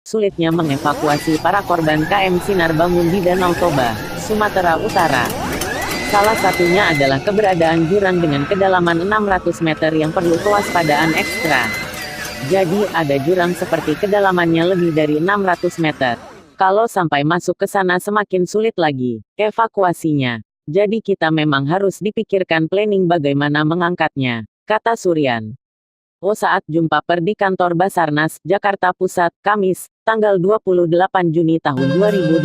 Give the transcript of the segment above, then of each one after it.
sulitnya mengevakuasi para korban KM Sinar Bangun di Danau Toba, Sumatera Utara. Salah satunya adalah keberadaan jurang dengan kedalaman 600 meter yang perlu kewaspadaan ekstra. Jadi, ada jurang seperti kedalamannya lebih dari 600 meter. Kalau sampai masuk ke sana semakin sulit lagi evakuasinya. Jadi kita memang harus dipikirkan planning bagaimana mengangkatnya, kata Suryan. Saat jumpa per di kantor Basarnas, Jakarta Pusat, Kamis, tanggal 28 Juni tahun 2018.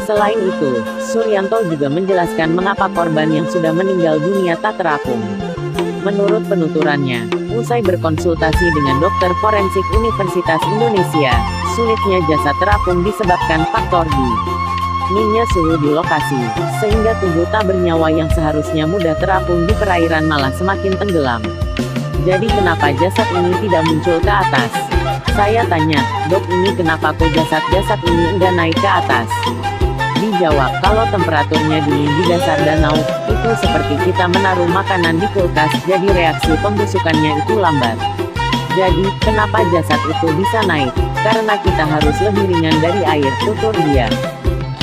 Selain itu, Suryanto juga menjelaskan mengapa korban yang sudah meninggal dunia tak terapung. Menurut penuturannya, usai berkonsultasi dengan dokter forensik Universitas Indonesia, sulitnya jasad terapung disebabkan faktor minimnya suhu di lokasi, sehingga tubuh tak bernyawa yang seharusnya mudah terapung di perairan malah semakin tenggelam. Jadi kenapa jasad ini tidak muncul ke atas? Saya tanya, dok ini kenapa kok jasad-jasad ini enggak naik ke atas? Dijawab, kalau temperaturnya dingin di dasar danau, itu seperti kita menaruh makanan di kulkas, jadi reaksi pembusukannya itu lambat. Jadi, kenapa jasad itu bisa naik? Karena kita harus lebih ringan dari air, tutur dia.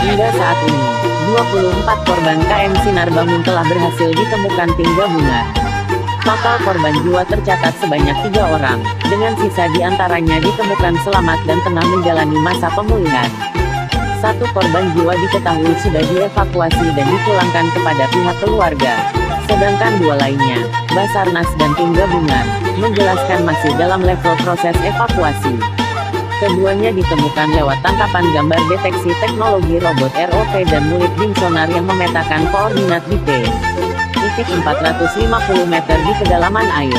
Hingga saat ini, 24 korban KM Sinar Bangun telah berhasil ditemukan tim gabungan. Total korban jiwa tercatat sebanyak 3 orang, dengan sisa diantaranya ditemukan selamat dan tengah menjalani masa pemulihan. 1 korban jiwa diketahui sudah dievakuasi dan dipulangkan kepada pihak keluarga. Sedangkan 2 lainnya, Basarnas dan tim gabungan, menjelaskan masih dalam level proses evakuasi. Keduanya ditemukan lewat tangkapan gambar deteksi teknologi robot ROV dan mulut beam sonar yang memetakan koordinat di T. 450 meter di kedalaman air.